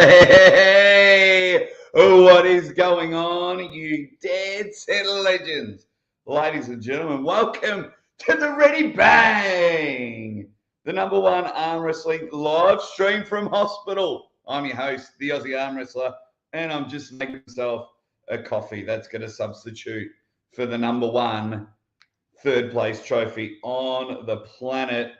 Hey, what is going on, you dead set legends? Ladies and gentlemen, welcome to the Ready Bang, the #1 arm wrestling live stream from hospital. I'm your host, the Aussie Arm Wrestler, and I'm just making myself a coffee that's going to substitute for the #1 third place trophy on the planet.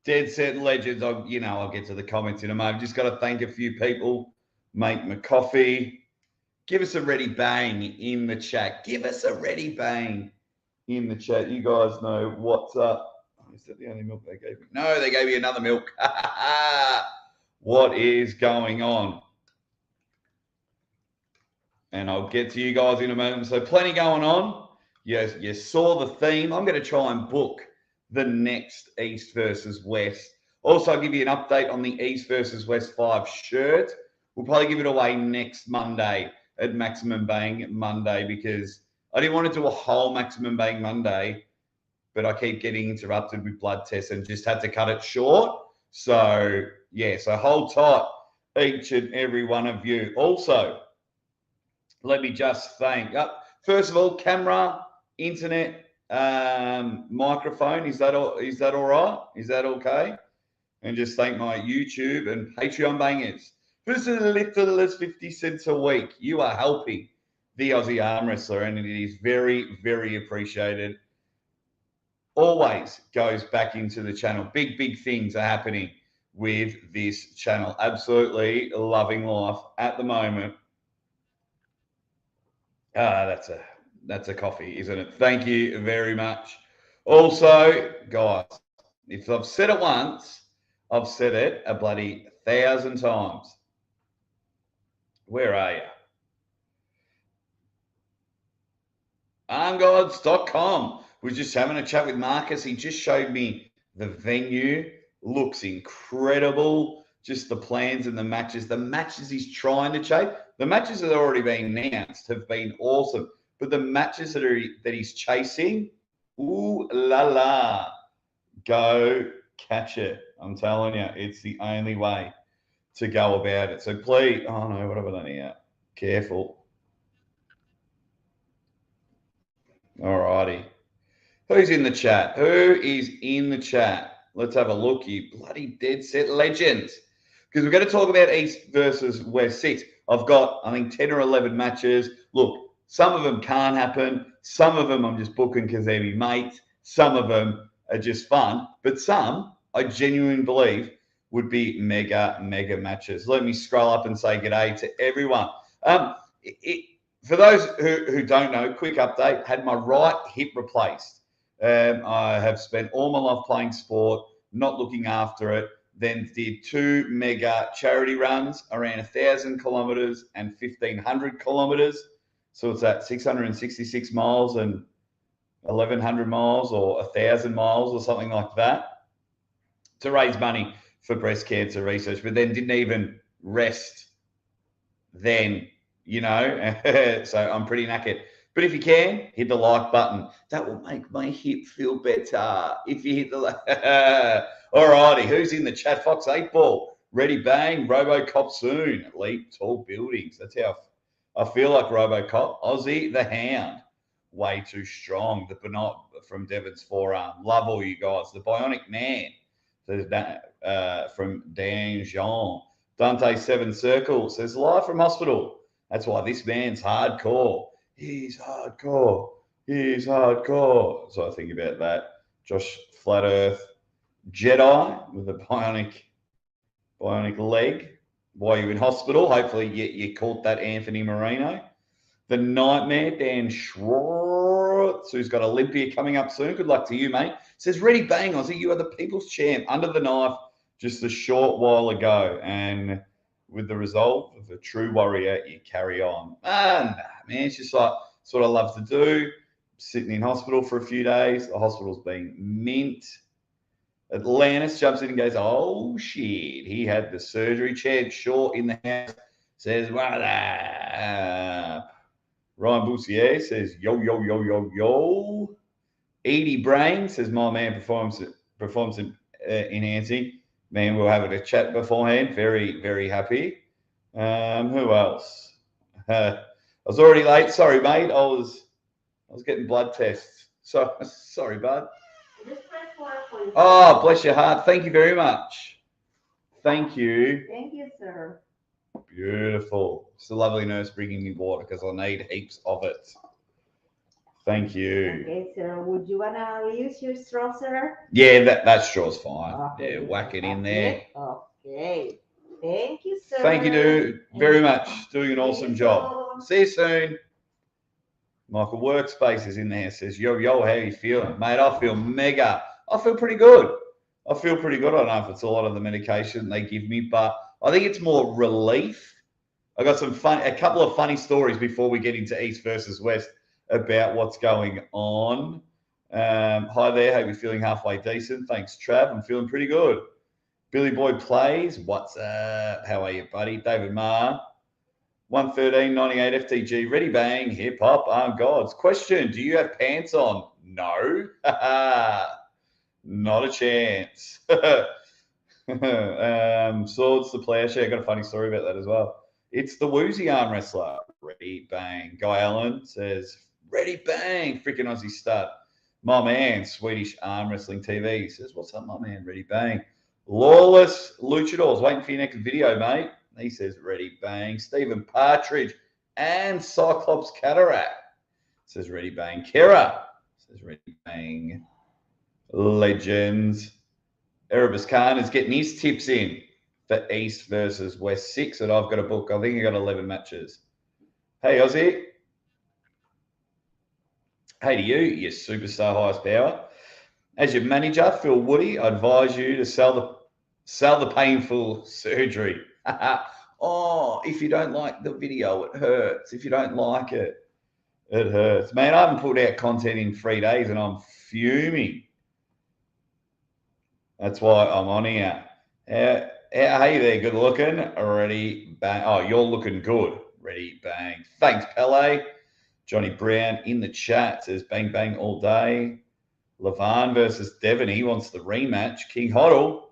Dead set legends. I'll get to the comments in a moment. Just got to thank a few people. Make my coffee. Give us a ready bang in the chat. Give us a ready bang in the chat. You guys know what's up. Is that the only milk they gave me? No, they gave me another milk. What is going on? And I'll get to you guys in a moment. So plenty going on. Yes, you saw the theme. I'm going to try and book the next East versus West. Also, I'll give you an update on the East versus West 5 shirt. We'll probably give it away next Monday at Maximum Bang Monday because I didn't want to do a whole Maximum Bang Monday, but I keep getting interrupted with blood tests and just had to cut it short. So, yeah, so hold tight, each and every one of you. Also, let me just thank, first of all, camera, internet, microphone. Is that all right? Is that okay? And just thank my YouTube and Patreon bangers. For as little as 50 cents a week, you are helping the Aussie Arm Wrestler, and it is very, very appreciated. Always goes back into the channel. Big, big things are happening with this channel. Absolutely loving life at the moment. That's a coffee, isn't it? Thank you very much. Also, guys, if I've said it once, I've said it a bloody 1,000 times. Where are you? Armgods.com. We're just having a chat with Marcus. He just showed me the venue. Looks incredible. Just the plans and the matches. The matches he's trying to chase. The matches that have already been announced have been awesome. But the matches that he's chasing, ooh la la, go catch it. I'm telling you, it's the only way to go about it. So please, oh no, what have I done here? Careful. All righty. Who's in the chat? Who is in the chat? Let's have a look, you bloody dead set legends. Because we're going to talk about East versus West 6. I've got, I think, 10 or 11 matches. Look, some of them can't happen. Some of them I'm just booking because they're my mates. Some of them are just fun. But some, I genuinely believe, would be mega matches. Let me scroll up and say g'day to everyone. For those who don't know, quick update, had my right hip replaced. I have spent all my life playing sport, not looking after it. Then did 2 mega charity runs, around 1,000 kilometers and 1,500 kilometers. So it's at 666 miles and 1,100 miles or 1,000 miles or something like that to raise money for breast cancer research, but then didn't even rest then, so I'm pretty knackered. But if you can, hit the like button. That will make my hip feel better. If you hit the like. All righty, who's in the chat? Fox 8 Ball. Ready bang, Robocop soon. Elite tall buildings. That's how I feel like Robocop. Aussie the Hound. Way too strong. The Benot from Devon's forearm. Love all you guys. The Bionic Man. Says that from Dan Jean. Dante 7 Circle says live from hospital. That's why this man's hardcore. He's hardcore. He's hardcore. So I think about that. Josh Flat Earth Jedi with a bionic leg while you're in hospital. Hopefully you caught that, Anthony Marino. The Nightmare, Dan Schwartz, who's got Olympia coming up soon. Good luck to you, mate. Says, ready bang, Aussie, you are the people's champ. Under the knife just a short while ago. And with the resolve of a true warrior, you carry on. Nah, man, it's just like what I love to do. Sitting in hospital for a few days. The hospital's been mint. Atlantis jumps in and goes, oh, shit. He had the surgery. Chad Shaw in the house says, what up? Ryan Boussier says, yo, yo, yo, yo, yo. Edie Brain says, my man performs enhancing. Man, we were having a chat beforehand. Very, very happy. Who else? I was already late. Sorry, mate. I was getting blood tests. So sorry, bud. Oh, bless your heart. Thank you very much. Thank you. Thank you, sir. Beautiful. It's a lovely nurse bringing me water because I need heaps of it. Thank you. Okay, sir. Would you wanna use your straw, sir? Yeah, that straw's fine. Okay, Yeah, whack it in there. Okay. Thank you, sir. Thank you, dude, very much. Doing an awesome job. See you soon. Michael Workspace is in there. Says, yo, how you feeling? Mate, I feel mega. I feel pretty good. I feel pretty good. I don't know if it's a lot of the medication they give me, but I think it's more relief. I got a couple of funny stories before we get into East versus West about what's going on. Hi there. Hope you're feeling halfway decent. Thanks, Trav. I'm feeling pretty good. Billy Boy plays. What's up? How are you, buddy? David Marr. 113.98 FTG. Ready bang. Hip hop. Gods. Question. Do you have pants on? No. Not a chance. Swords the Plowshare. Got a funny story about that as well. It's the Woozy arm wrestler. Ready bang. Guy Allen says, ready bang. Freaking Aussie stud. My man, Swedish Arm Wrestling TV, says, what's up, my man? Ready bang. Lawless Luchadors, waiting for your next video, mate. He says, ready bang. Stephen Partridge and Cyclops Cadorette says, ready bang. Kera says, ready bang. Legends. Erebus Khan is getting his tips in for East versus West 6, and I've got a book. I think I got 11 matches. Hey, Aussie. Hey to you superstar highest power. As your manager, Phil Woody, I advise you to sell the painful surgery. Oh, if you don't like the video, it hurts. If you don't like it, it hurts. Man, I haven't put out content in 3 days and I'm fuming. That's why I'm on here. Hey there, good looking. Ready, bang. Oh, you're looking good. Ready, bang. Thanks, Pele. Johnny Brown in the chat says bang, bang all day. Levan versus Devon. He wants the rematch. King Hoddle.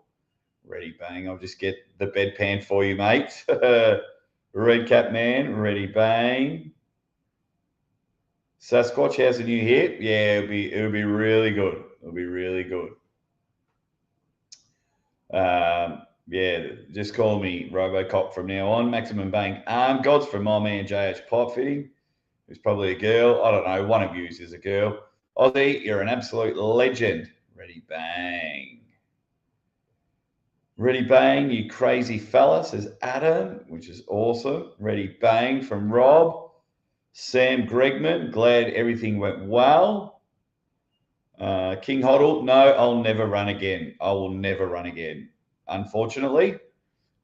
Ready, bang. I'll just get the bedpan for you, mate. Red Cap Man. Ready, bang. Sasquatch has a new hit. Yeah, it'll be really good. It'll be really good. Yeah, just call me Robocop from now on. Maximum Bank Arm Gods from my man JH Pipe Fitting, who's probably a girl. I don't know. One of you is a girl. Aussie, you're an absolute legend. Ready, bang. Ready, bang, you crazy fella, says Adam, which is awesome. Ready, bang from Rob. Sam Gregman, glad everything went well. King Hoddle, no, I'll never run again. I will never run again. Unfortunately,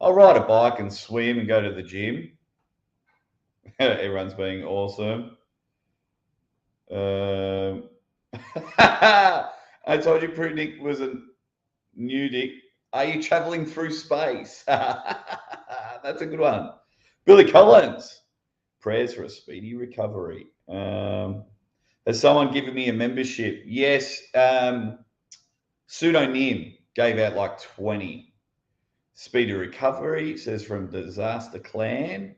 I'll ride a bike and swim and go to the gym. Everyone's being awesome. I told you Prudnik was a new dick. Are you traveling through space? That's a good one. Billy Collins. Prayers for a speedy recovery. Has someone given me a membership? Yes. Pseudonym gave out like 20. Speedy recovery, says from Disaster Clan.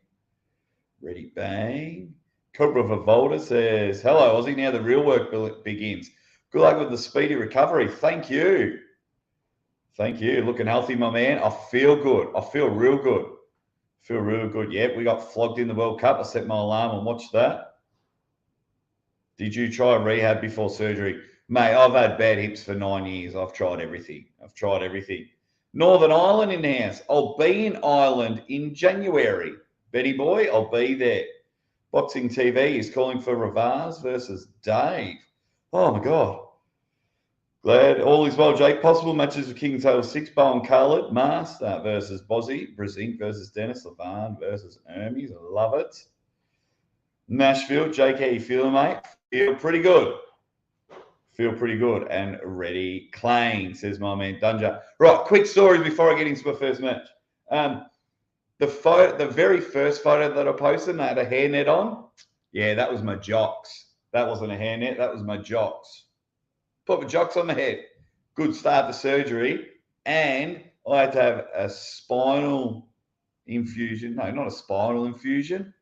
Ready, bang. Cobra Vivolta says, hello, Aussie. Now the real work begins. Good luck with the speedy recovery. Thank you. Thank you. Looking healthy, my man. I feel good. I feel real good. Feel real good. Yep, we got flogged in the World Cup. I set my alarm and watched that. Did you try rehab before surgery? Mate, I've had bad hips for 9 years. I've tried everything. Northern Ireland in the house. I'll be in Ireland in January. Betty boy, I'll be there. Boxing TV is calling for Revaz versus Dave. Oh, my God. Glad all is well, Jake. Possible matches of King's Tale 6, Bowen Carlett, Master versus Bozzy, Brzenk versus Denis Levan versus Ermes. I love it. Nashville, Jake, how you feeling, mate? Feel pretty good. And ready. Clang, says my man Dunja. Right, quick stories before I get into my first match. The very first photo that I posted, I had a hairnet on. Yeah, that was my jocks. That wasn't a hairnet, that was my jocks. Put my jocks on my head. Good start to surgery. And I had to have a spinal infusion. No, not a spinal infusion.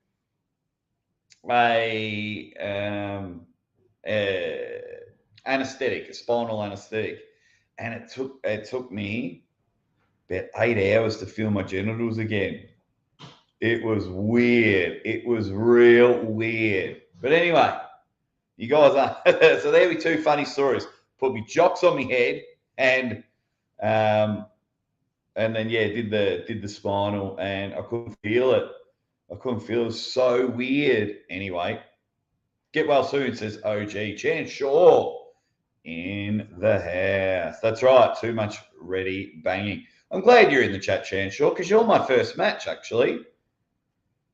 A anesthetic, a spinal anesthetic, and it took me about 8 hours to feel my genitals again. It was weird. It was real weird. But anyway, you guys are so there were two funny stories. Put me jocks on my head and then did the spinal and I couldn't feel it. It was so weird. Anyway, get well soon, says OG. Chan Shaw in the house. That's right. Too much ready banging. I'm glad you're in the chat, Chan Shaw, because you're my first match, actually.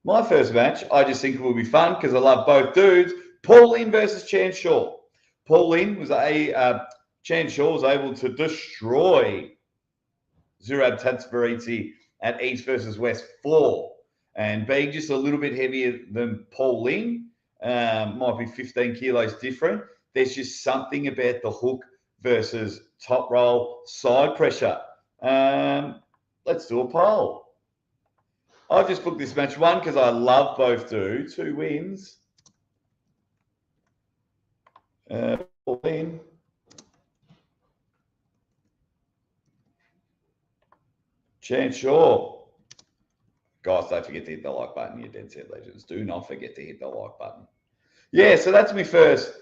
My first match, I just think it will be fun because I love both dudes. Paul Linn versus Chan Shaw. Paul Linn was Chan Shaw was able to destroy Zurab Tatsbaritsi at East versus West 4. And being just a little bit heavier than Paul Linn, might be 15 kilos different. There's just something about the hook versus top roll side pressure. Let's do a poll. I've just booked this match one because I love both dudes. Who wins? Paul Linn. Chan Shaw. Guys, don't forget to hit the like button, you dead set legends. Do not forget to hit the like button. Yeah, so that's my first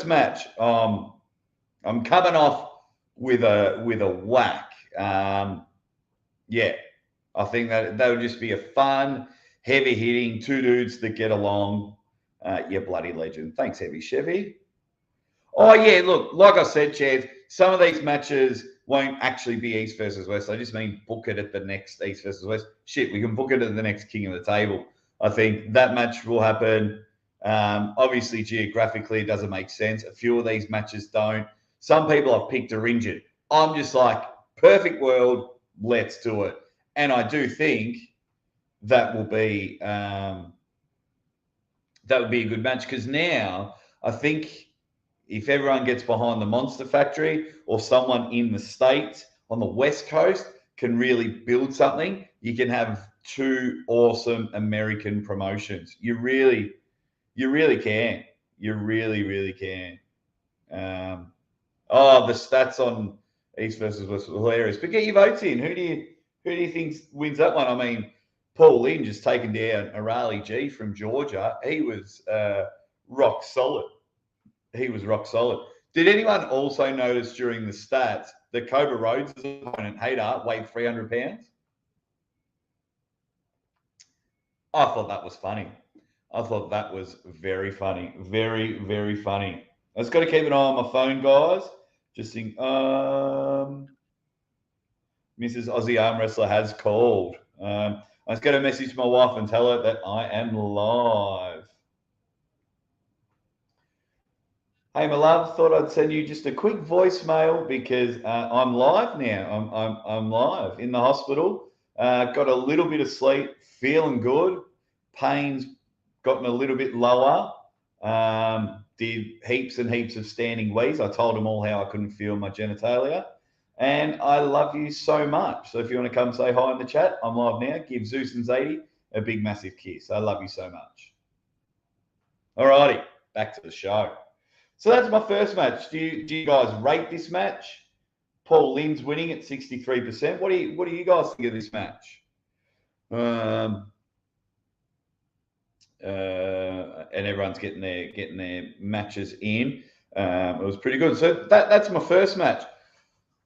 match. I'm coming off with a whack. Yeah, I think that would just be a fun, heavy hitting, two dudes that get along. You bloody legend. Thanks, Heavy Chevy. Oh yeah, look, like I said, Chad, some of these matches won't actually be East versus West. I just mean book it at the next East versus West. Shit, we can book it at the next King of the Table. I think that match will happen. Obviously, geographically, it doesn't make sense. A few of these matches don't. Some people I've picked are injured. I'm just like, perfect world, let's do it. And I do think that would be a good match because now I think if everyone gets behind the Monster Factory or someone in the States on the West Coast can really build something, you can have two awesome American promotions. You really can. You really can. The stats on East versus West were hilarious. But get your votes in. Who do you think wins that one? I mean, Paul Linn just taken down Irakli G from Georgia. He was rock solid. Did anyone also notice during the stats that Cobra Rhodes' opponent, Hader, weighed 300 pounds? I thought that was funny. I thought that was very funny. Very, very funny. I just got to keep an eye on my phone, guys. Just think, Mrs. Aussie Arm Wrestler has called. I just got to message my wife and tell her that I am live. Hey, my love, thought I'd send you just a quick voicemail because I'm live now. I'm live in the hospital. Got a little bit of sleep, feeling good. Pain's gotten a little bit lower. Did heaps and heaps of standing wheeze. I told them all how I couldn't feel my genitalia. And I love you so much. So if you want to come say hi in the chat, I'm live now. Give Zeus and Zadie a big, massive kiss. I love you so much. All righty, back to the show. So that's my first match. Do you guys rate this match? Paul Linn's winning at 63%. What do you guys think of this match? And everyone's getting their matches in. It was pretty good. So that's my first match.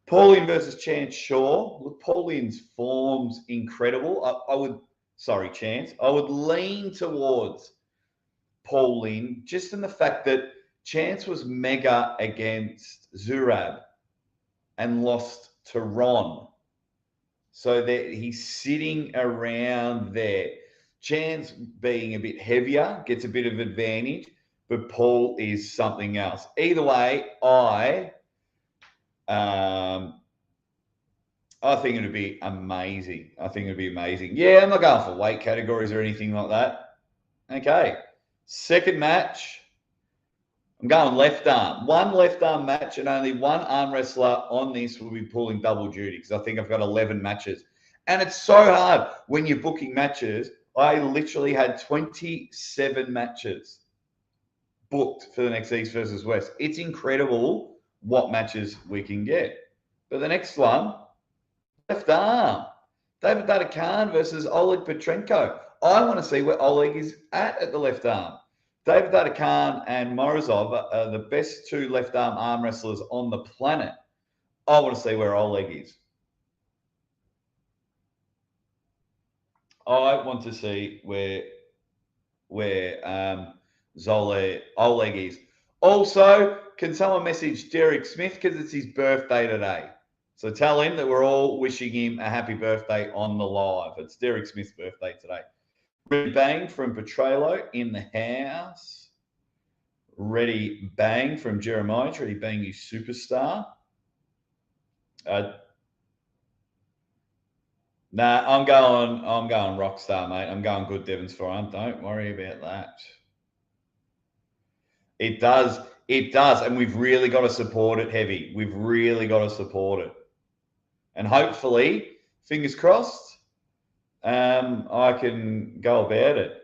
Paul Linn versus Chance Shaw. Look, Paul Linn's form's incredible. I would lean towards Paul Linn just in the fact that Chance was mega against Zurab and lost to Ron. So that he's sitting around there. Chance being a bit heavier gets a bit of advantage, but Paul is something else. Either way, I think it would be amazing. Yeah, I'm not going for weight categories or anything like that. Okay. Second match. I'm going left arm. One left arm match and only one arm wrestler on this will be pulling double duty because I think I've got 11 matches. And it's so hard when you're booking matches. I literally had 27 matches booked for the next East versus West. It's incredible what matches we can get. But the next one, left arm. David Dadikyan versus Oleg Petrenko. I want to see where Oleg is at the left arm. David Dadikyan and Morozov are the best two left arm wrestlers on the planet. I want to see where Oleg is. I want to see where Oleg is. Also, can someone message Derek Smith because it's his birthday today? So tell him that we're all wishing him a happy birthday on the live. It's Derek Smith's birthday today. Ready Bang from Petrello in the house. Ready Bang from Jeremiah. Ready Bang, you superstar. Nah, I'm going Rockstar, mate. I'm going Good Devon's Forum. Don't worry about that. It does, and we've really got to support it heavy. We've really got to support it. And hopefully, fingers crossed, I can go about it.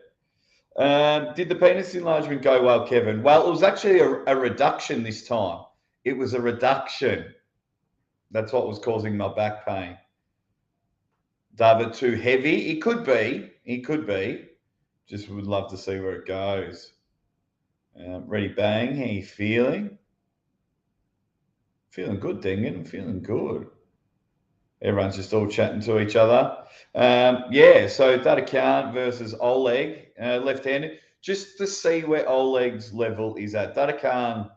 Did the penis enlargement go well, Kevin? Well, it was actually a reduction this time. It was a reduction. That's what was causing my back pain. Davit too heavy? It could be. It could be. Just would love to see where it goes. Ready Bang, how you feeling? Feeling good, Dingen. I'm feeling good. Everyone's just all chatting to each other. Yeah, so Dadikyan versus Oleg, left-handed, just to see where Oleg's level is at. Dadikyan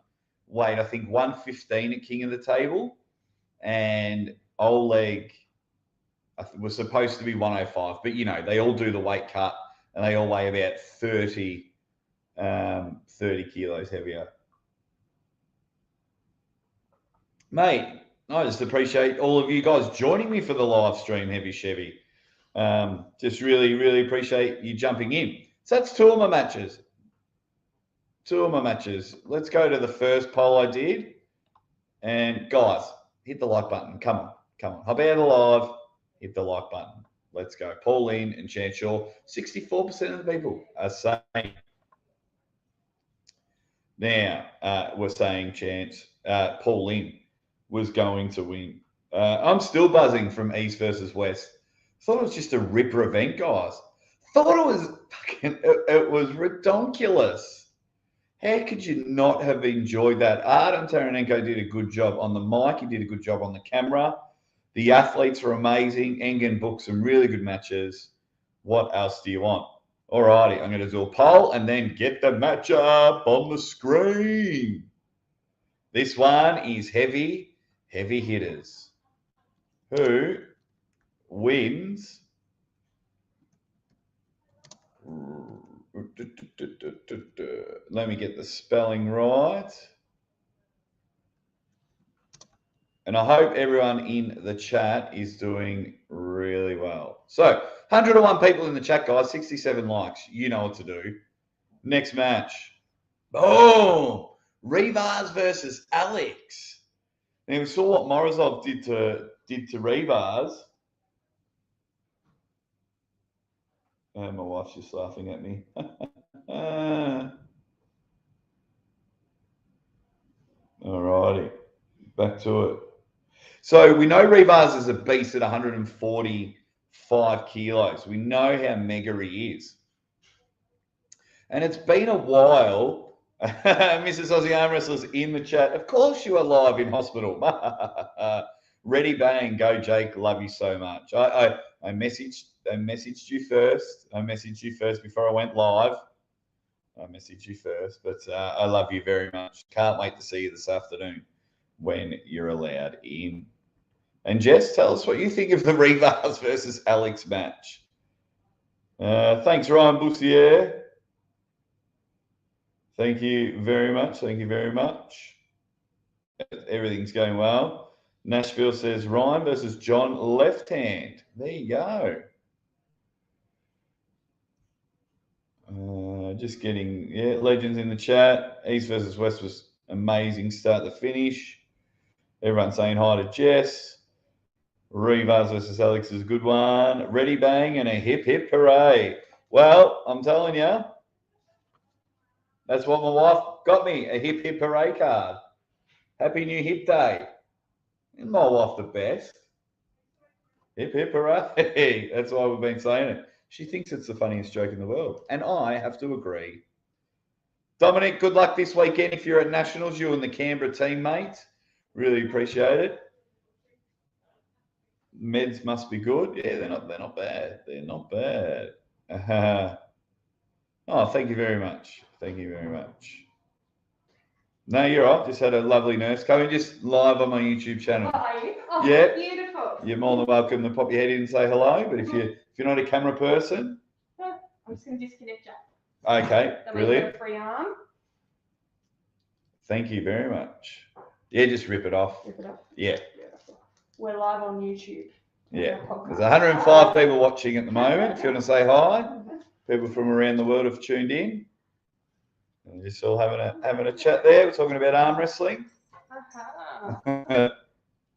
weighed, I think, 115 at King of the Table, and Oleg was supposed to be 105, but, you know, they all do the weight cut, and they all weigh about 30 kilos heavier. Mate, I just appreciate all of you guys joining me for the live stream, Heavy Chevy. Just really, really appreciate you jumping in. So that's two of my matches. Let's go to the first poll I did. And guys, hit the like button. Come on. Hop out of the live. Hit the like button. Let's go. Paul Linn and Chance Shaw. 64% of the people are saying. Now, we're saying Chance, Paul Linn was going to win. I'm still buzzing from East versus West. Thought it was just a ripper event, guys. Thought it was fucking, it was redonkulous. How could you not have enjoyed that? Artem Taranenko did a good job on the mic. He did a good job on the camera. The athletes were amazing. Engen booked some really good matches. What else do you want? All righty, I'm going to do a poll and then get the matchup on the screen. This one is heavy hitters. Who wins? Let me get the spelling right. And I hope everyone in the chat is doing really well. So, 101 people in the chat, guys. 67 likes. You know what to do. Next match. Boom! Revaz versus Alex. And we saw what Morozov did to Revaz. My wife's just laughing at me. All righty. Back to it. So we know Revaz is a beast at 145 kilos. We know how mega he is. And it's been a while. Mrs. Aussie Arm Wrestlers in the chat. Of course you are live in hospital. Ready Bang. Go, Jake. Love you so much. I messaged you first. I messaged you first before I went live. I messaged you first. But I love you very much. Can't wait to see you this afternoon when you're allowed in. And Jess, tell us what you think of the Revaz versus Alex match. Thanks, Ryan Boussier. Thank you very much. Everything's going well. Nashville says Ryan versus John left hand. There you go. Just getting, legends in the chat. East versus West was amazing start to finish. Everyone's saying hi to Jess. Revaz versus Alex is a good one. Ready bang and a hip hip hooray. Well, I'm telling you, that's what my wife got me, a hip hip hooray card. Happy New Hip Day. Isn't my wife the best? Hip hip hooray. That's why we've been saying it. She thinks it's the funniest joke in the world. And I have to agree. Dominic, good luck this weekend. If you're at Nationals, you and the Canberra team, mate. Really appreciate it. Meds must be good. Yeah, they're not bad. They're not bad. Oh, thank you very much. Thank you very much. No, you're right. Just had a lovely nurse coming just live on my YouTube channel. Oh, are you? Oh, yeah. Beautiful. You're more than welcome to pop your head in and say hello. But if you're not a camera person, I'm just going to disconnect you. Okay, brilliant. Free arm. Thank you very much. Yeah, just rip it off. Rip it off. Yeah. Beautiful. We're live on YouTube. Yeah. There's 105 people watching at the moment. If you want to say hi, people from around the world have tuned in. And just all having a chat there. We're talking about arm wrestling.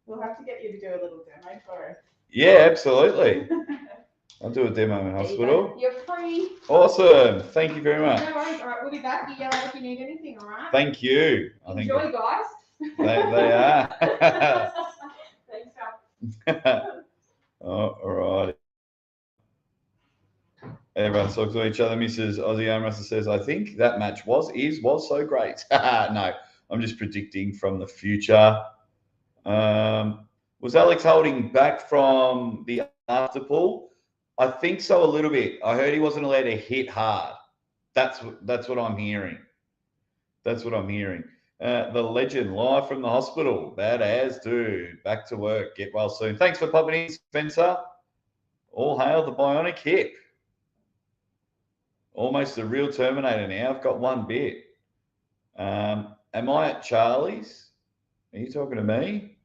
We'll have to get you to do a little demo for us. Yeah, absolutely. I'll do a demo in hospital. You're free. Awesome. Thank you very much. No worries. All right, we'll be back. You yell out if you need anything, all right? Thank you. Enjoy, guys. They are. Thanks, Al. All right. Everyone talks to each other. Mrs. Aussie Arm Wrestler says, I think that match was so great. No, I'm just predicting from the future. Was Alex holding back from the after pull? I think so a little bit. I heard he wasn't allowed to hit hard. That's what I'm hearing. That's what I'm hearing. The legend live from the hospital. Badass dude. Back to work. Get well soon. Thanks for popping in, Spencer. All hail the bionic hip. Almost a real Terminator now. I've got one bit. Am I at Charlie's? Are you talking to me?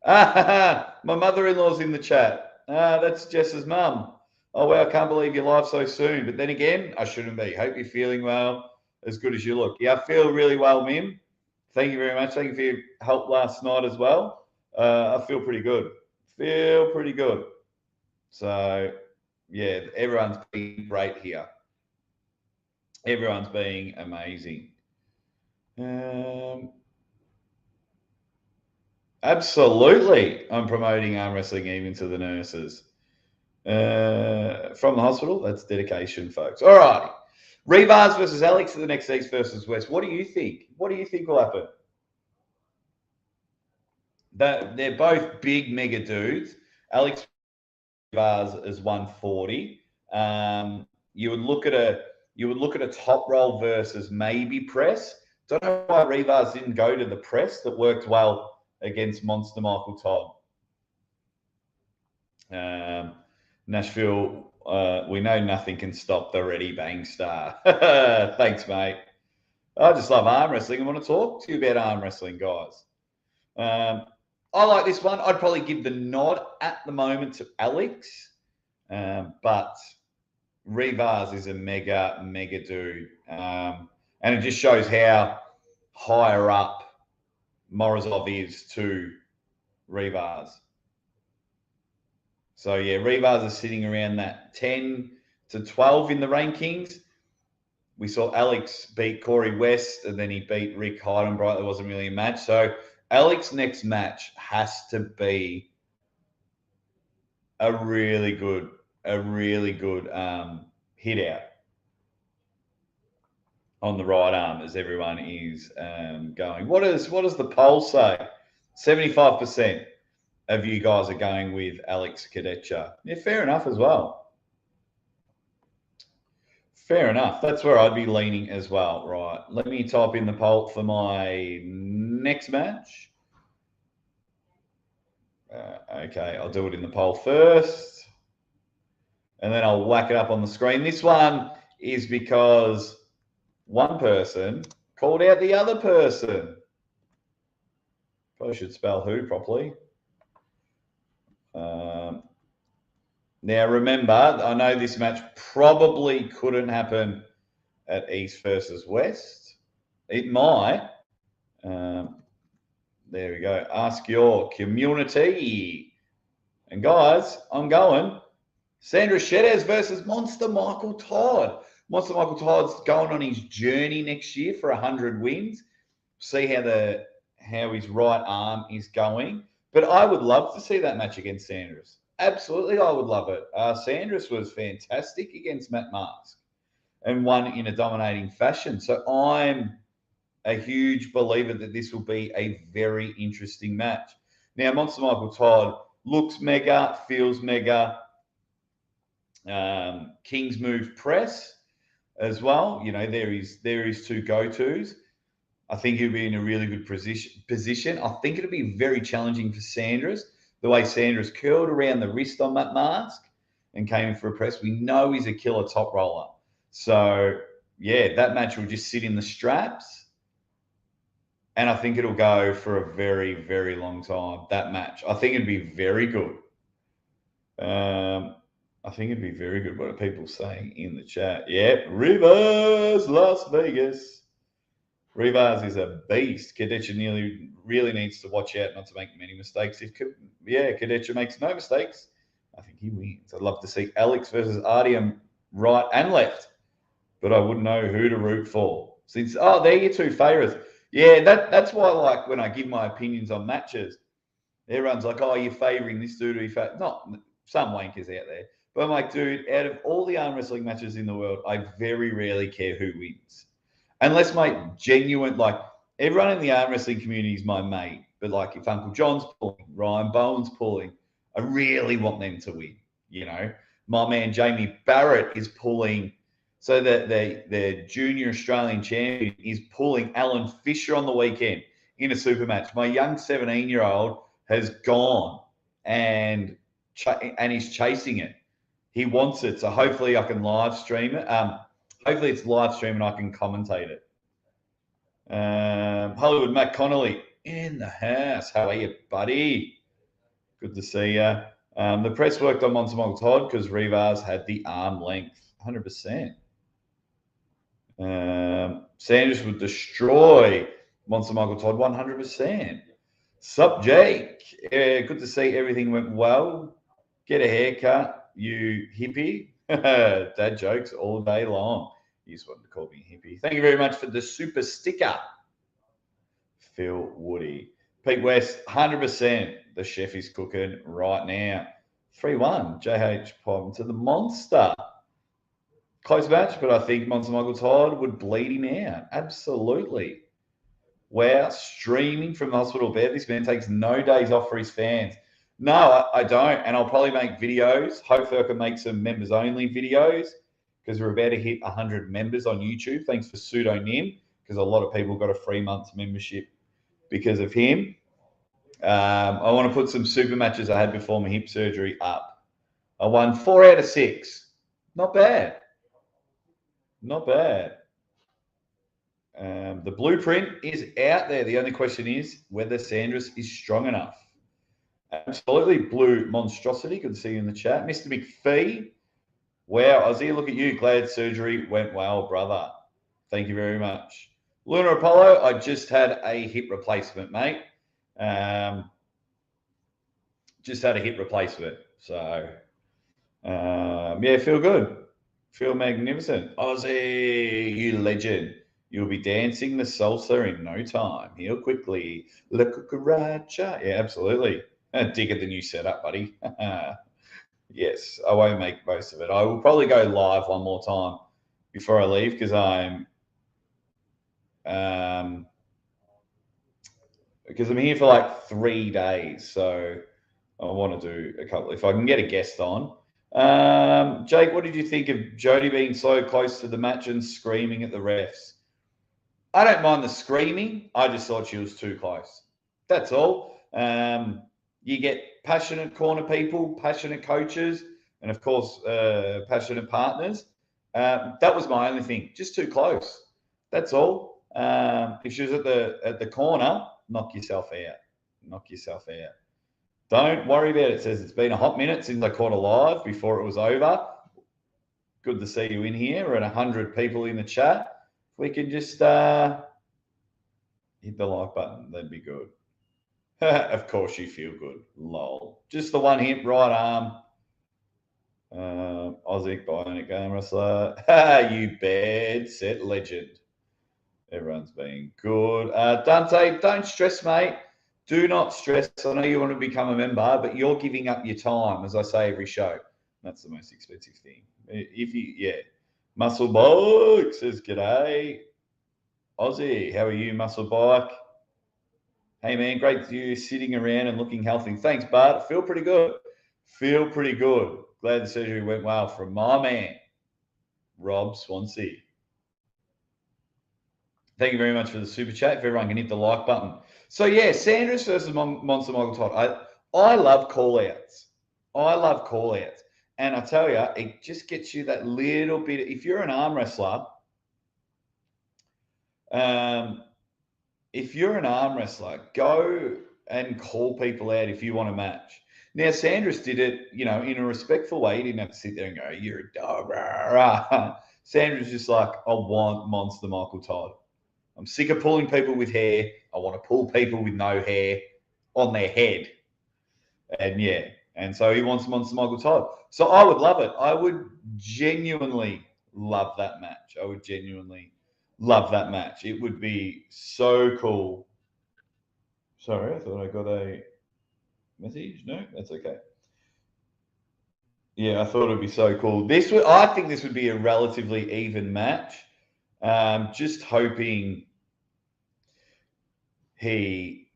My mother-in-law's in the chat. That's Jess's mum. Oh, wow, I can't believe you're live so soon. But then again, I shouldn't be. Hope you're feeling well, as good as you look. Yeah, I feel really well, Mim. Thank you very much. Thank you for your help last night as well. I feel pretty good. So, yeah, everyone's been great here. Everyone's being amazing. Absolutely. I'm promoting arm wrestling even to the nurses. From the hospital, that's dedication, folks. All righty. Revaz versus Alex at the next East versus West. What do you think? What do you think will happen? They're both big mega dudes. Alex Revaz is 140. You would look at a top roll versus maybe press. Don't know why Revaz didn't go to the press that worked well against Monster Michael Todd. Nashville, we know nothing can stop the Ready Bang Star. Thanks, mate. I just love arm wrestling. I want to talk to you about arm wrestling, guys. I like this one. I'd probably give the nod at the moment to Alex, but Revaz is a mega dude. And it just shows how higher up Morozov is to Revaz. So, yeah, Revaz is sitting around that 10 to 12 in the rankings. We saw Alex beat Corey West, and then he beat Rick Heidenbright. There wasn't really a match. So, Alex's next match has to be a really good hit out on the right arm, as everyone is going. What does the poll say? 75% of you guys are going with Alex Cadorette. Yeah, fair enough as well. Fair enough. That's where I'd be leaning as well. Right. Let me type in the poll for my next match. Okay, I'll do it in the poll first. And then I'll whack it up on the screen. This one is because one person called out the other person. Probably should spell who properly. Now, remember, I know this match probably couldn't happen at East versus West. It might. There we go. Ask your community. And guys, I'm going Sandris Shedez versus Monster Michael Todd. Monster Michael Todd's going on his journey next year for 100 wins. See how his right arm is going. But I would love to see that match against Sandris. Absolutely, I would love it. Sandris was fantastic against Matt Mask and won in a dominating fashion. So I'm a huge believer that this will be a very interesting match. Now, Monster Michael Todd looks mega, feels mega. King's move press as well. You know, there is two go-tos. I think he'll be in a really good position. I think it'll be very challenging for Sandris. The way Sandris curled around the wrist on that mask and came in for a press. We know he's a killer top roller. So, yeah, that match will just sit in the straps. And I think it'll go for a very, very long time, that match. I think it'd be very good. I think it'd be very good. What are people saying in the chat? Yeah, Revaz, Las Vegas. Revaz is a beast. Cadorette really needs to watch out not to make many mistakes. Cadorette makes no mistakes, I think he wins. I'd love to see Alex versus Artyom right and left, but I wouldn't know who to root for. Since they're your two favourites. Yeah, that's why, like, when I give my opinions on matches, everyone's like, oh, you're favouring this dude or you're not some wankers out there. But I'm like, dude, out of all the arm wrestling matches in the world, I very rarely care who wins. Unless my genuine, like, everyone in the arm wrestling community is my mate. But, like, if Uncle John's pulling, Ryan Bowen's pulling, I really want them to win, you know. My man Jamie Barrett is pulling. So the junior Australian champion is pulling Alan Fisher on the weekend in a super match. My young 17-year-old has gone and he's chasing it. He wants it. So hopefully I can live stream it. Hopefully it's live stream and I can commentate it. Hollywood Matt Connolly in the house. How are you, buddy? Good to see you. The press worked on Monster Michael Todd because Revaz had the arm length. 100%. Sandris would destroy Monster Michael Todd 100%. Sup, Jake? Good to see everything went well. Get a haircut, you hippie. Dad jokes all day long. You just wanted to call me a hippie. Thank you very much for the super sticker. Phil Woody. Pete West, 100%. The chef is cooking right now. 3-1. JH Pom to the Monster. Close match, but I think Monster Michael Todd would bleed him out. Absolutely. Wow, streaming from the hospital bed. This man takes no days off for his fans. No, I don't. And I'll probably make videos. Hopefully I can make some members-only videos because we're about to hit 100 members on YouTube. Thanks for pseudonym because a lot of people got a free month's membership because of him. I want to put some super matches I had before my hip surgery up. I won 4 out of 6. Not bad. Not bad. The blueprint is out there. The only question is whether Sandris is strong enough. Absolutely. Blue monstrosity. Good to see you in the chat. Mr. McPhee. Wow, Ozzy, look at you. Glad surgery went well, brother. Thank you very much. Lunar Apollo, I just had a hip replacement, mate. Just had a hip replacement. So, yeah, feel good. Feel magnificent. Ozzy, you legend. You'll be dancing the salsa in no time. Heal quickly. La cucaracha. Yeah, absolutely. Dig at the new setup, buddy. Yes, I won't make most of it. I will probably go live one more time before I leave because I'm here for like 3 days. So I want to do a couple. If I can get a guest on. Jake, what did you think of Jody being so close to the match and screaming at the refs? I don't mind the screaming. I just thought she was too close. That's all. You get passionate corner people, passionate coaches, and of course, passionate partners. That was my only thing. Just too close. That's all. If she was at the corner, knock yourself out. Knock yourself out. Don't worry about it. It says it's been a hot minute since I caught a live before it was over. Good to see you in here. We're at 100 people in the chat. If we can just hit the like button, that'd be good. Of course you feel good. Lol. Just the one hit, right arm. Aussie bionic arm wrestler. You bad set legend. Everyone's being good. Dante, don't stress, mate. Do not stress. I know you want to become a member, but you're giving up your time, as I say every show. That's the most expensive thing. If you, yeah. Muscle Bike says, g'day. Aussie, how are you, Muscle Bike? Hey, man, great to you sitting around and looking healthy. Thanks, Bart. Feel pretty good. Feel pretty good. Glad the surgery went well from my man, Rob Swansea. Thank you very much for the super chat. If everyone can hit the like button. So, yeah, Sandris versus Monster Michael Todd. I love call-outs. I love call-outs. And I tell you, it just gets you that little bit. If you're an arm wrestler, go and call people out if you want a match. Now, Sandris did it, in a respectful way. He didn't have to sit there and go, you're a dog. Rah, rah. Sandris just like, I want Monster Michael Todd. I'm sick of pulling people with hair. I want to pull people with no hair on their head. And so he wants Monster Michael Todd. So I would love it. I would genuinely love that match. I would genuinely love that match. It would be so cool. Sorry, I thought I got a message. No, that's okay. Yeah, I thought it'd be so cool. I think this would be a relatively even match. Just hoping he,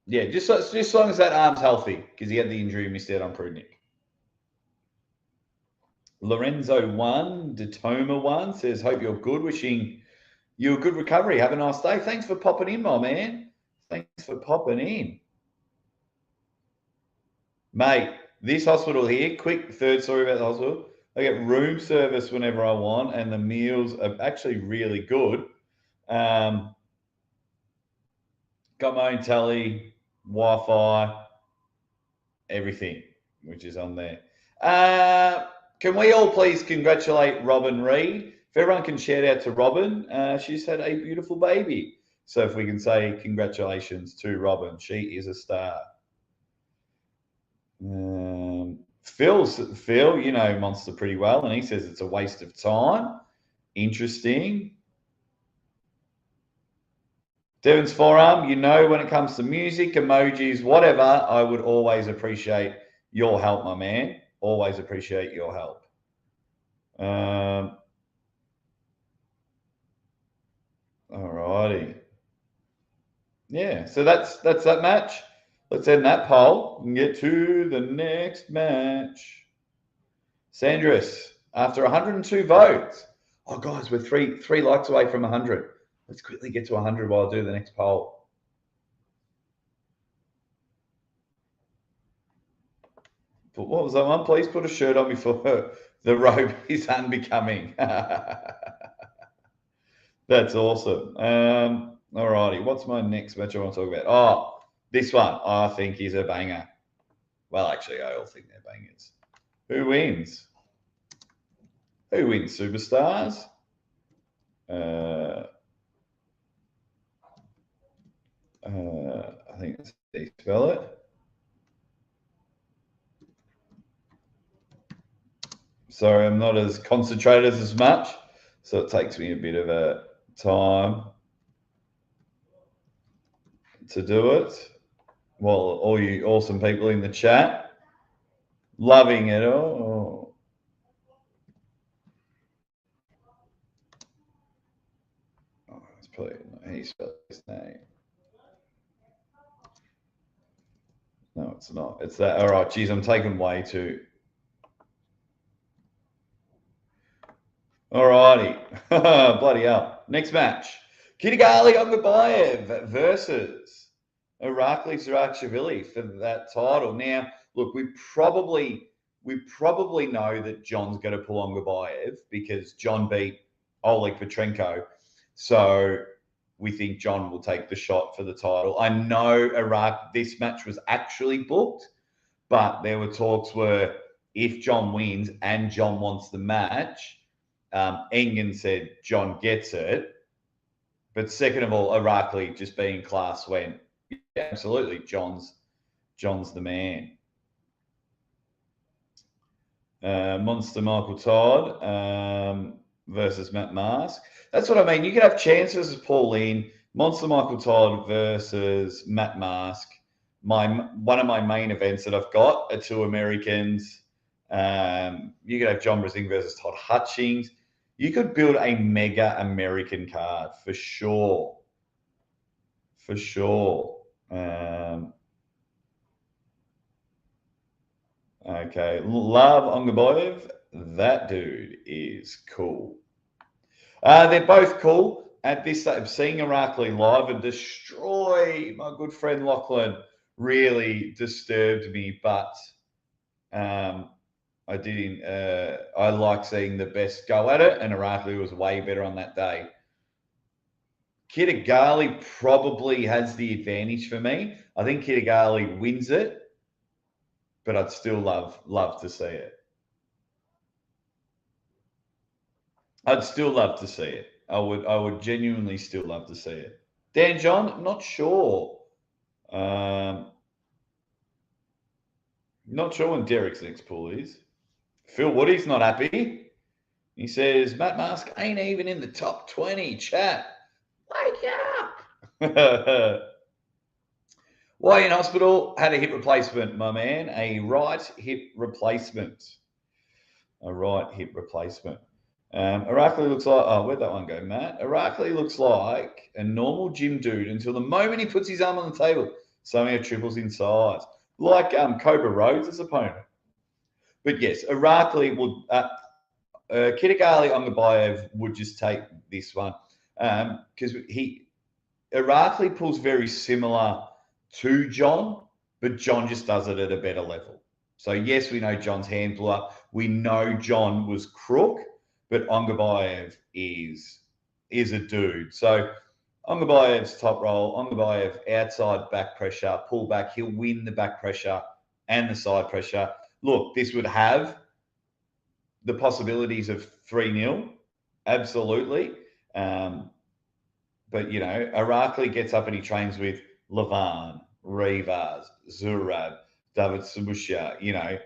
just as long as that arm's healthy, because he had the injury, missed out on Prudnik. Lorenzo 1, Datoma 1 says, hope you're good. Wishing you a good recovery. Have a nice day. Thanks for popping in, my man. Thanks for popping in. Mate, this hospital here, quick third story about the hospital. I get room service whenever I want, and the meals are actually really good. Got my own telly, Wi-Fi, everything, which is on there. Can we all please congratulate Robin Reed? If everyone can shout out to Robin, she's had a beautiful baby. So if we can say congratulations to Robin, she is a star. Phil, you know Monster pretty well, and he says it's a waste of time. Interesting. Devon's forearm, when it comes to music, emojis, whatever, I would always appreciate your help, my man. Always appreciate your help. All righty. Yeah, so that's that match. Let's end that poll and get to the next match. Sandris, after 102 votes. Oh, guys, we're three likes away from 100. Let's quickly get to 100 while I do the next poll. But what was that one? Please put a shirt on before the robe is unbecoming. That's awesome. All righty. What's my next match I want to talk about? Oh, this one I think is a banger. Well, actually, I all think they're bangers. Who wins? Who wins, superstars? I think that's how you spell it. Sorry, I'm not as concentrated as much, so it takes me a bit of a time to do it. Well, all you awesome people in the chat, loving it all. Oh, it's probably not how you spell his name. No, it's not. It's that. All right, geez, I'm taking way too. All righty. Bloody hell. Next match. Irakli Oninaev versus Irakli Sarakashvili for that title. Now, look, we probably know that John's going to pull Oninaev because John beat Oleg Petrenko. So we think John will take the shot for the title. I know this match was actually booked, but there were talks where if John wins and John wants the match, Engen said John gets it. But second of all, Irakli just being class went, yeah, absolutely, John's the man. Monster Michael Todd versus Matt Mask. That's what I mean. You could have Chance versus Paul Linn, Monster Michael Todd versus Matt Mask. One of my main events that I've got are two Americans. You could have John Brzenk versus Todd Hutchings. You could build a mega American card for sure. For sure. Okay, Love Ongaboyev. That dude is cool. They're both cool. At this stage, seeing Irakli live and destroy my good friend Lachlan really disturbed me, but I didn't. I like seeing the best go at it, and Irakli was way better on that day. Kitagali probably has the advantage for me. I think Kitagali wins it, but I'd still love to see it. I'd still love to see it. I would genuinely still love to see it. Dan John, not sure. Not sure when Derek's next pull is. Phil Woody's not happy. He says, Matt Mask ain't even in the top 20. Chat. Wake up. Why in hospital? Had a hip replacement, my man. A right hip replacement. Irakli looks like, where'd that one go, Matt? Irakli looks like a normal gym dude until the moment he puts his arm on the table. Somehow triples in size. Like Cobra Rhodes' opponent. But yes, Irakli would, Kitagali Ongabayev would just take this one. Because Irakli pulls very similar to John, but John just does it at a better level. So yes, we know John's hand blew up. We know John was crook, but Ongabayev is a dude. So Ongabayev's top roll, Ongabayev outside back pressure, pull back. He'll win the back pressure and the side pressure. Look, this would have the possibilities of 3-0, absolutely. But, you know, Irakli gets up and he trains with Levan, Revaz, Zurab, Davit Subusha, you know,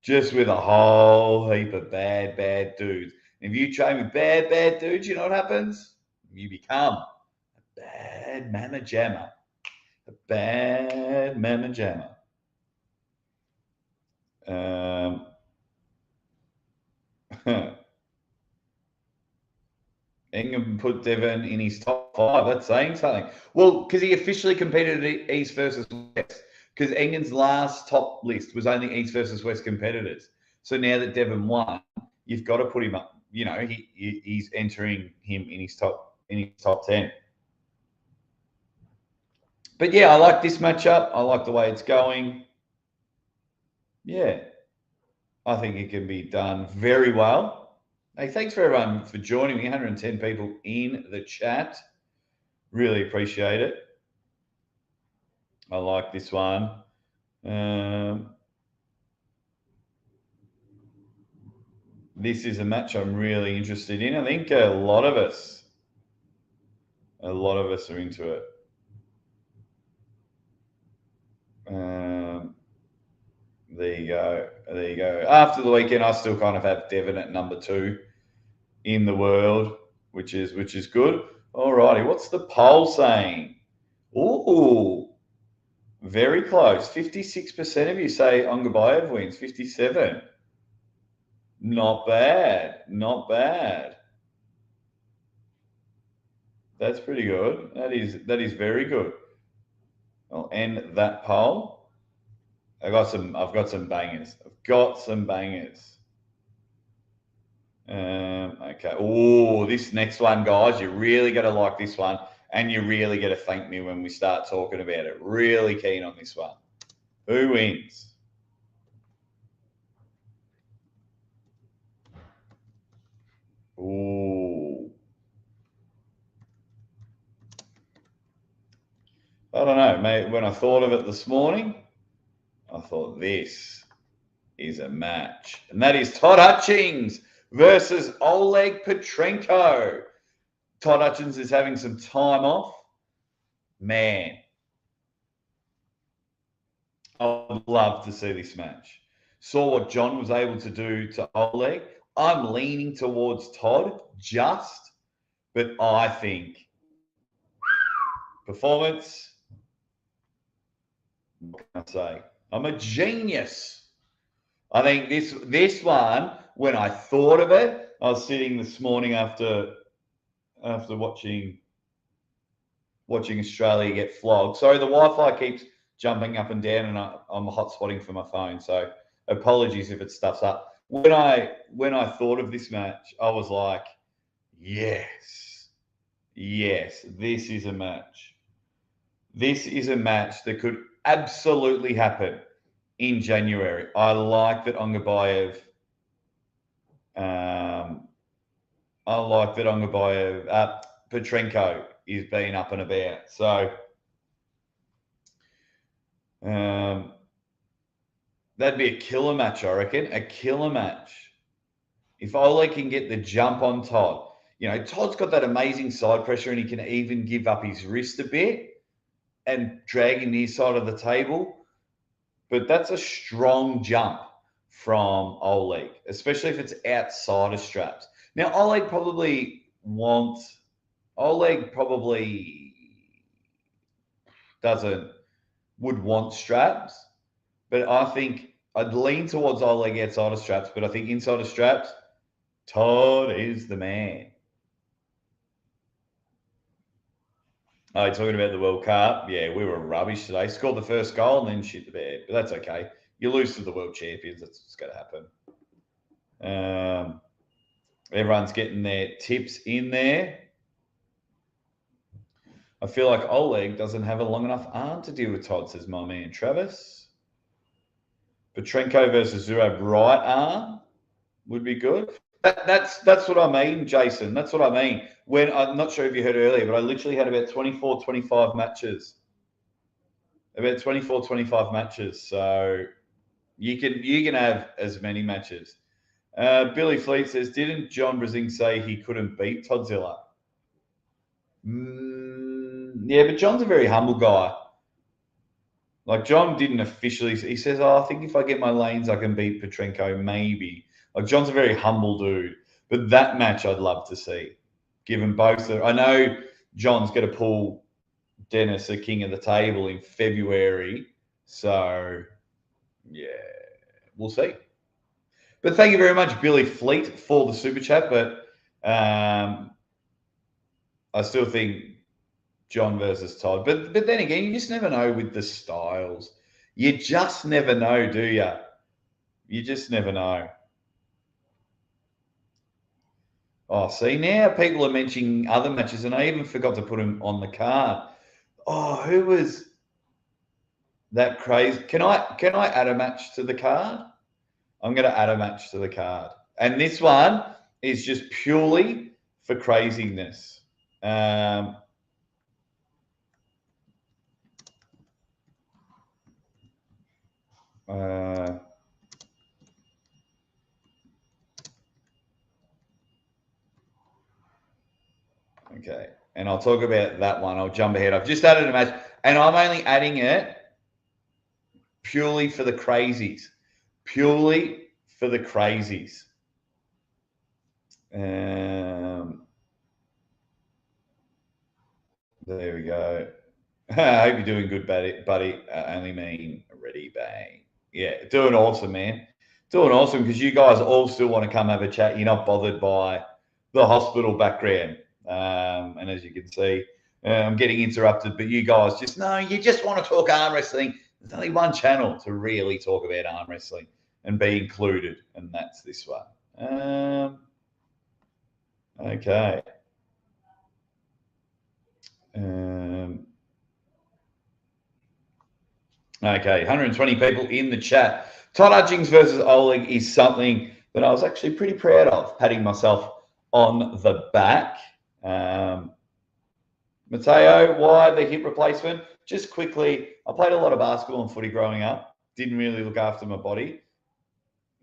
just with a whole heap of bad dudes. If you train with bad dudes, you know what happens? You become a bad mamma jammer. A bad mamma jammer. Ingham put Devon in his top 5. That's saying something. Well, because he officially competed at East versus West. Because Engen's last top list was only East versus West competitors. So now that Devon won, you've got to put him up. You know, he's entering him in his top 10. But yeah, I like this matchup. I like the way it's going. Yeah, I think it can be done very well. Hey, thanks for everyone for joining me. 110 people in the chat. Really appreciate it. I like this one. This is a match I'm really interested in. I think a lot of us are into it. There you go. After the weekend, I still kind of have Devon at number 2 in the world, which is good. All righty, what's the poll saying? Ooh, very close. 56% of you say Ongabayev wins. 57. Not bad. That's pretty good. That is very good. I'll end that poll. I've got some bangers. Okay. Oh, this next one, guys, you really got to like this one, and you really got to thank me when we start talking about it. Really keen on this one. Who wins? Ooh. I don't know, mate. When I thought of it this morning, I thought this. is a match. And that is Todd Hutchings versus Oleg Petrenko. Todd Hutchings is having some time off. Man, I would love to see this match. Saw what John was able to do to Oleg. I'm leaning towards Todd but I think performance, what can I say? I'm a genius. I think this one, when I thought of it, I was sitting this morning after watching Australia get flogged. Sorry, the Wi-Fi keeps jumping up and down, and I'm hotspotting for my phone. So apologies if it stuffs up. When I thought of this match, I was like, yes, this is a match. This is a match that could absolutely happen in January. I like that Petrenko is being up and about. So that'd be a killer match, I reckon. A killer match. If Oleg can get the jump on Todd. You know, Todd's got that amazing side pressure, and he can even give up his wrist a bit and drag him his side of the table. But that's a strong jump from Oleg, especially if it's outside of straps. Now, Oleg probably would want straps, but I think I'd lean towards Oleg outside of straps, but I think inside of straps, Todd is the man. Oh, you're talking about the World Cup? Yeah, we were rubbish today. Scored the first goal and then shit the bed, but that's okay. You lose to the world champions. That's what's going to happen. Everyone's getting their tips in there. I feel like Oleg doesn't have a long enough arm to deal with Todd, says my man Travis. Petrenko versus Zurab right arm would be good. That's what I mean, Jason. That's what I mean. When I'm not sure if you heard earlier, but I literally had about 24, 25 matches. About 24, 25 matches. So you can have as many matches. Billy Fleet says, didn't John Brzenk say he couldn't beat Toddzilla? Yeah, but John's a very humble guy. Like, John didn't officially. He says, I think if I get my lanes, I can beat Petrenko, maybe. Like, John's a very humble dude. But that match I'd love to see. Given both. I know John's going to pull Dennis a king of the table in February. So, yeah, we'll see. But thank you very much, Billy Fleet, for the super chat. But I still think John versus Todd. But then again, you just never know with the styles. You just never know, do you? You just never know. Oh, see, now people are mentioning other matches, and I even forgot to put them on the card. Oh, who was that crazy? Can I add a match to the card? I'm going to add a match to the card. And this one is just purely for craziness. Okay, and I'll talk about that one. I'll jump ahead. I've just added a match, and I'm only adding it purely for the crazies. Purely for the crazies. There we go. I hope you're doing good, buddy. Only mean ready, bang. Yeah, doing awesome, man. Doing awesome, because you guys all still want to come have a chat. You're not bothered by the hospital background. And as you can see, I'm getting interrupted, but you guys you just want to talk arm wrestling. There's only one channel to really talk about arm wrestling and be included, and that's this one. Okay. Okay, 120 people in the chat. Todd Hutchings versus Oleg is something that I was actually pretty proud of, patting myself on the back. Mateo, why the hip replacement? Just quickly, I played a lot of basketball and footy growing up. Didn't really look after my body.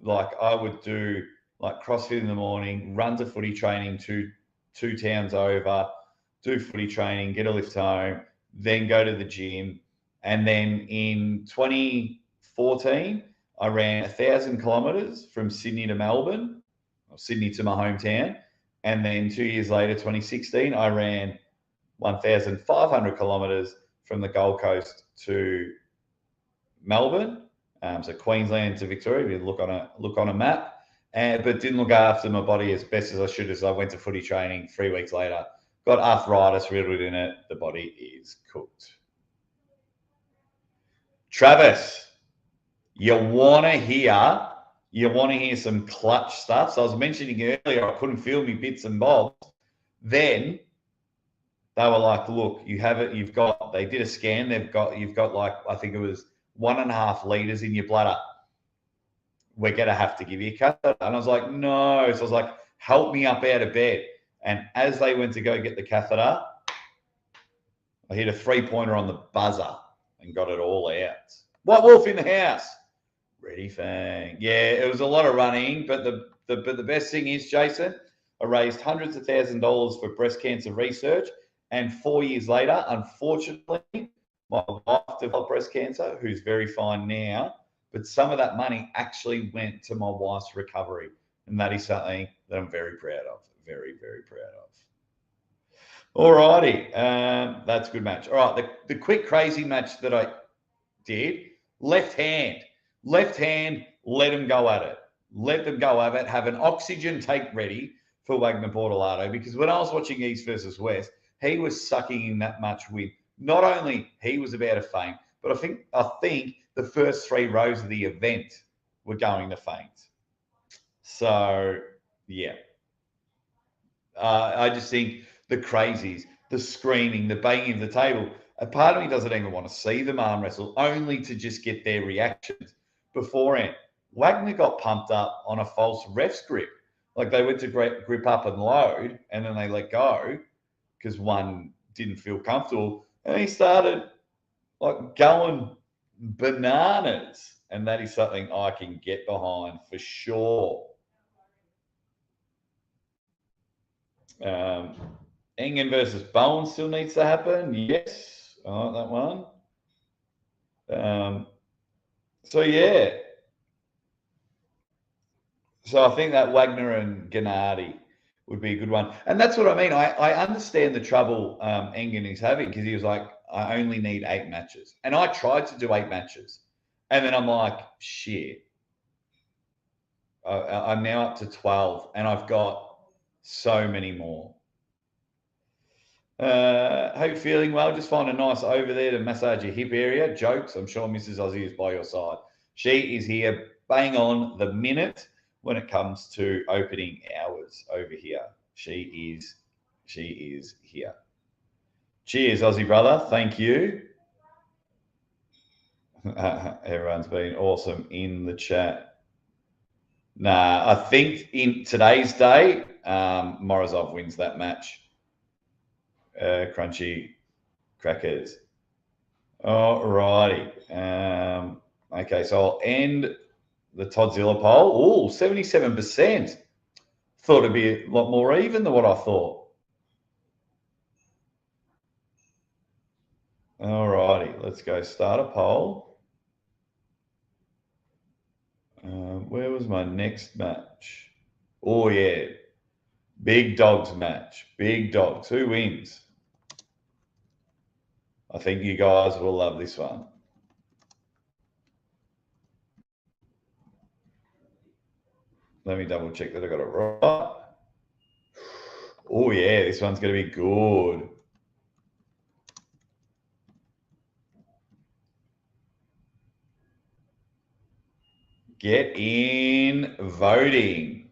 like I would do like CrossFit in the morning, run to footy training two towns over, do footy training, get a lift home, then go to the gym. And then in 2014, I ran 1,000 kilometers from Sydney to Melbourne, or Sydney to my hometown. And then 2 years later, 2016, I ran 1,500 kilometers from the Gold Coast to Melbourne. So Queensland to Victoria, if you look on a map. But didn't look after my body as best as I should, as I went to footy training 3 weeks later. Got arthritis riddled in it. The body is cooked. Travis, you want to hear some clutch stuff. So I was mentioning earlier, I couldn't feel me bits and bobs. Then they were like, look, you have it. They did a scan. You've got like, I think it was 1.5 liters in your bladder. We're going to have to give you a catheter. And I was like, no. So I was like, help me up out of bed. And as they went to go get the catheter, I hit a 3-pointer on the buzzer and got it all out. White Wolf in the house. Ready Fang. Yeah, it was a lot of running, but the best thing is, Jason, I raised hundreds of $1,000s for breast cancer research. And 4 years later, unfortunately, my wife developed breast cancer, who's very fine now. But some of that money actually went to my wife's recovery. And that is something that I'm very proud of. Very, very proud of. All righty. That's a good match. All right. The quick, crazy match that I did, left hand. Left hand, let them go at it. Let them go at it. Have an oxygen tank ready for Wagner Bortolato. Because when I was watching East versus West, he was sucking in that much wind. Not only he was about to faint, but I think the first 3 rows of the event were going to faint. So, yeah. I just think the crazies, the screaming, the banging of the table, a part of me doesn't even want to see them arm wrestle, only to just get their reactions beforehand. Wagner got pumped up on a false ref's grip. Like they went to grip up and load, and then they let go because one didn't feel comfortable. And he started like going bananas. And that is something I can get behind for sure. Engen versus Bowen still needs to happen. Yes, I like that one. So, yeah. So I think that Wagner and Gennady would be a good one. And that's what I mean. I understand the trouble Engen is having, because he was like, I only need 8 matches. And I tried to do 8 matches. And then I'm like, shit. I'm now up to 12, and I've got so many more. Hope you're feeling well. Just find a nice over there to massage your hip area. Jokes. I'm sure Mrs. Aussie is by your side. She is here bang on the minute when it comes to opening hours over here. She is here. Cheers, Aussie brother. Thank you. Everyone's been awesome in the chat. Nah, I think in today's day, Morozov wins that match. Crunchy crackers. All righty. Okay, so I'll end the Toddzilla poll. Oh, 77%. Thought it'd be a lot more even than what I thought. All righty, let's go start a poll. Where was my next match? Oh, yeah. Big dogs match. Big dogs. Who wins? I think you guys will love this one. Let me double check that I got it right. Oh, yeah. This one's going to be good. Get in voting.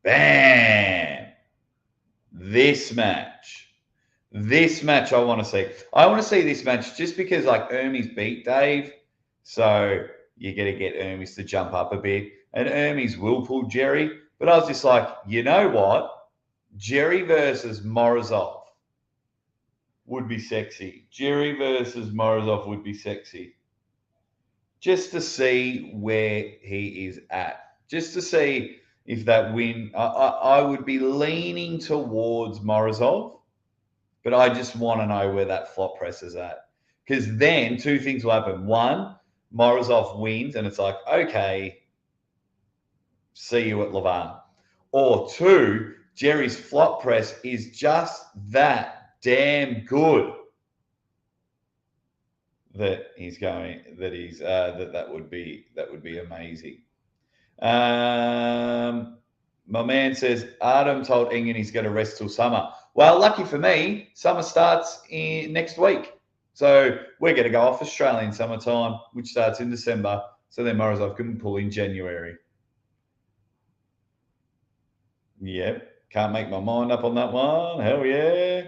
Bam. This match I want to see. I want to see this match just because, like, Ermes beat Dave. So you got to get Ermes to jump up a bit. And Ermes will pull Jerry. But I was just like, you know what? Jerry versus Morozov would be sexy. Jerry versus Morozov would be sexy. just to see where he is at, just to see if that win. I would be leaning towards Morozov, but I just want to know where that flop press is at. Because then two things will happen. One, Morozov wins, and it's like, okay, see you at Levan. Or two, Jerry's flop press is just that damn good that he's going. That would be amazing. My man says Adam told Engen he's going to rest till summer. Well, lucky for me, summer starts next week. So we're going to go off Australian summertime, which starts in December. So then Morozov can pull in January. Yep. Can't make my mind up on that one. Hell yeah.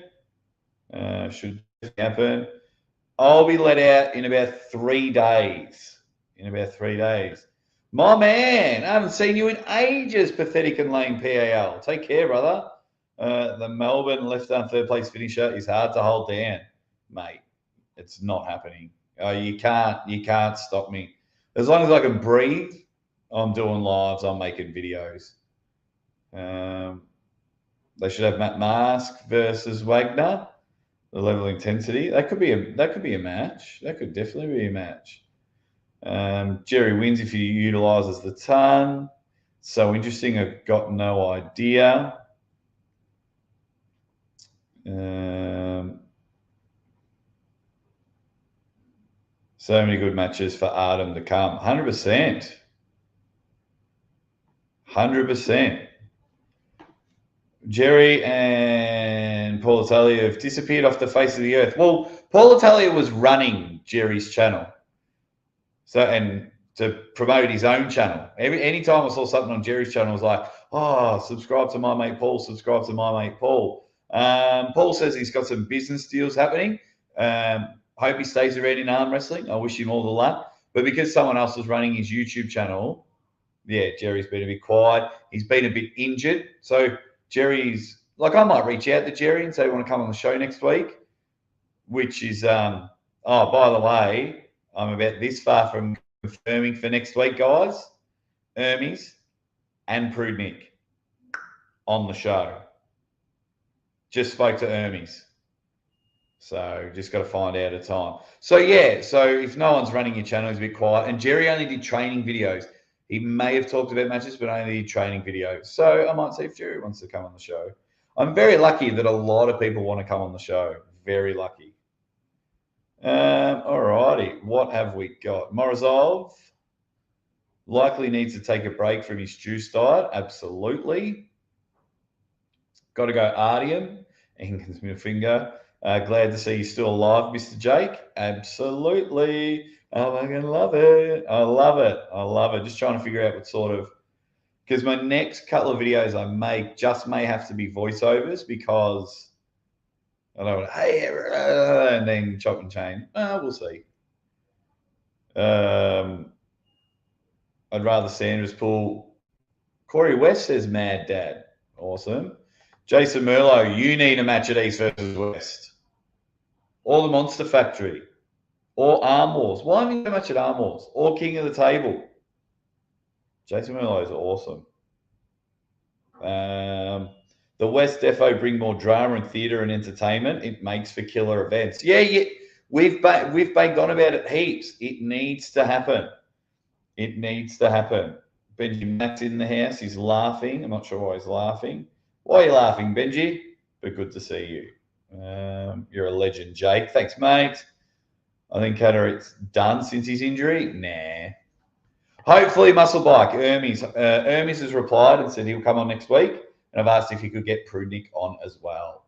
Should happen. I'll be let out in about 3 days. My man, I haven't seen you in ages, Pathetic and Lane PAL. Take care, brother. The Melbourne left-arm third-place finisher is hard to hold down, mate. It's not happening. You can't stop me. As long as I can breathe, I'm doing lives. I'm making videos. They should have Matt Mask versus Wagner. The level of intensity. That could be a match. That could definitely be a match. Jerry wins if he utilizes the ton. So interesting. I've got no idea. So many good matches for Artem to come. 100%. 100%. Jerry and Paul Italia have disappeared off the face of the earth. Well, Paul Italia was running Jerry's channel. So, and to promote his own channel. Anytime I saw something on Jerry's channel, I was like, oh, subscribe to my mate Paul, subscribe to my mate Paul. Paul says he's got some business deals happening. Hope he stays around in arm wrestling. I wish him all the luck. But because someone else was running his YouTube channel, yeah, Jerry's been a bit quiet. He's been a bit injured. So Jerry's, like, I might reach out to Jerry and say, want to come on the show next week, which is, by the way, I'm about this far from confirming for next week, guys. Ermes and Prudnik on the show. Just spoke to Ermes. So just got to find out a time. So, yeah, so if no one's running your channel, it's a bit quiet. And Jerry only did training videos. He may have talked about matches, but only did training videos. So I might see if Jerry wants to come on the show. I'm very lucky that a lot of people want to come on the show. Very lucky. All righty. What have we got? Morozov likely needs to take a break from his juice diet. Absolutely. Got to go Artyom. Engen's middle finger. Glad to see you still alive, Mr. Jake. Absolutely. Oh, I love it. I love it. Just trying to figure out what sort of, because my next couple of videos I make may have to be voiceovers because I don't want to, hey, and then chop and chain. We'll see. I'd rather Sandris pull. Corey West says Mad Dad. Awesome. Jason Merlot, you need a match at East versus West. Or the Monster Factory. Or Arm Wars. Why haven't you got a match at Arm Wars? Or King of the Table. Jason Merlot is awesome. The West Defo bring more drama and theatre and entertainment. It makes for killer events. Yeah. We've been gone about it heaps. It needs to happen. Benji Matt's in the house. He's laughing. I'm not sure why he's laughing. Why are you laughing, Benji? But good to see you. You're a legend, Jake. Thanks, mate. I think Cadorette's done since his injury. Nah. Hopefully, Muscle Bike. Ermes has replied and said he'll come on next week. And I've asked if he could get Prudnik on as well.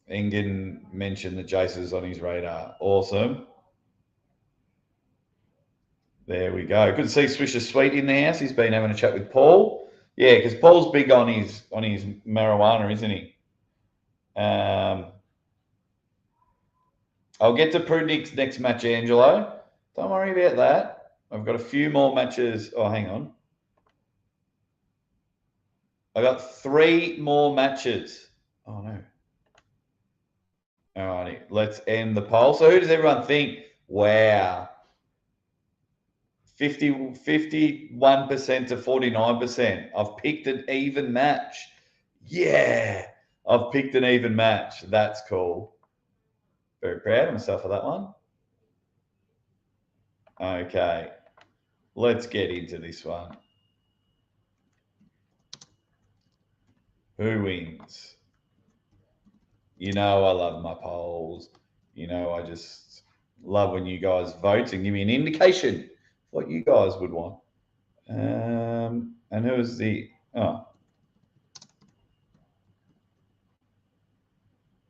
Engen mentioned that Jason's on his radar. Awesome. There we go. Good to see Swisher Sweet in the house. He's been having a chat with Paul. Yeah, because Paul's big on his marijuana, isn't he? I'll get to Prudnik's next match, Angelo. Don't worry about that. I've got a few more matches. Oh, hang on. I got 3 more matches. Oh, no. All righty, let's end the poll. So who does everyone think? Wow. 51% to 49%. I've picked an even match. Yeah, I've picked an even match. That's cool. Very proud of myself for that one. Okay, let's get into this one. Who wins? You know I love my polls. You know I just love when you guys vote and give me an indication what you guys would want. And who is the... Oh,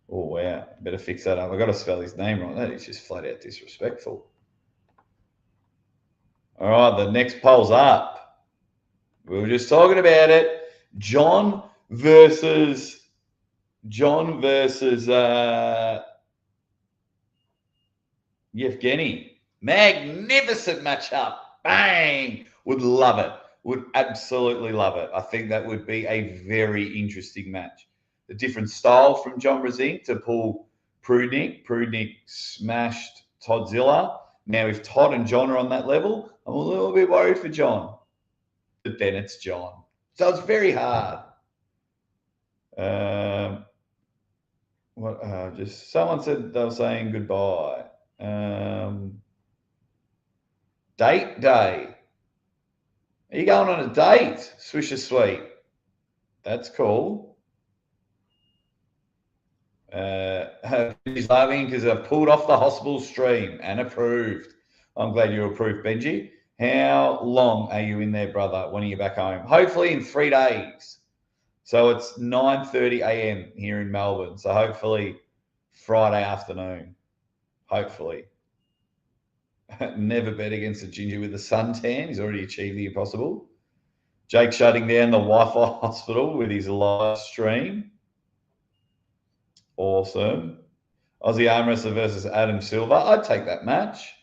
wow. Better fix that up. I've got to spell his name right. That is just flat out disrespectful. All right, the next poll's up. We were just talking about it. John versus Yevgeny. Magnificent matchup. Bang. Would love it. Would absolutely love it. I think that would be a very interesting match. A different style from John Brzenk to pull Prudnik. Prudnik smashed Toddzilla. Now, if Todd and John are on that level, I'm a little bit worried for John. But then it's John. So it's very hard. Just someone said they were saying goodbye. Date day. Are you going on a date? Swisher Sweet. That's cool. He's laughing because I've pulled off the hospital stream and approved. I'm glad you approved, Benji. How long are you in there, brother? When are you back home? Hopefully in 3 days. So it's 9:30 a.m. here in Melbourne. So hopefully Friday afternoon. Hopefully. Never bet against a ginger with a suntan. He's already achieved the impossible. Jake shutting down the Wi-Fi hospital with his live stream. Awesome. Aussie arm wrestler versus Adam Silver. I'd take that match.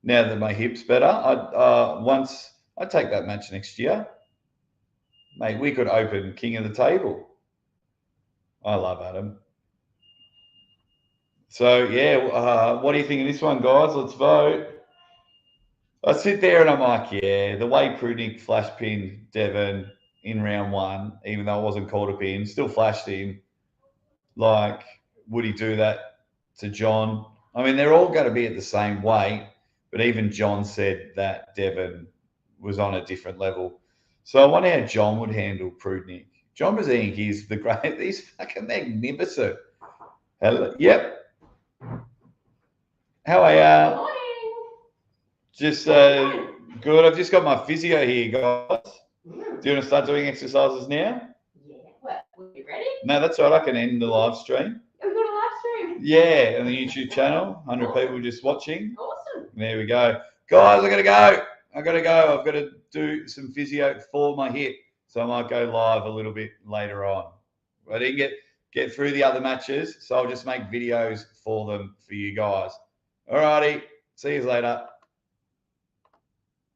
Now that my hip's better, I'd take that match next year. Mate, we could open King of the Table. I love Adam. So, yeah, what do you think of this one, guys? Let's vote. I sit there and I'm like, yeah, the way Prudnik flash pinned Devon in round 1, even though it wasn't called a pin, still flashed him. Like, would he do that to John? I mean, they're all going to be at the same weight, but even John said that Devon was on a different level. So I wonder how John would handle Prudnik. John Brzenk is the great. He's fucking magnificent. Hello. Yep. How are you? Morning. Just good. I've just got my physio here, guys. Do you want to start doing exercises now? Yeah. What? Are you ready? No, that's all right. I can end the live stream. We've got a live stream. Yeah, on the YouTube channel. 100 people just watching. Awesome. There we go. Guys, I got to go. I've got to do some physio for my hip. So I might go live a little bit later on. I didn't get through the other matches, so I'll just make videos for them for you guys. All righty. See you later.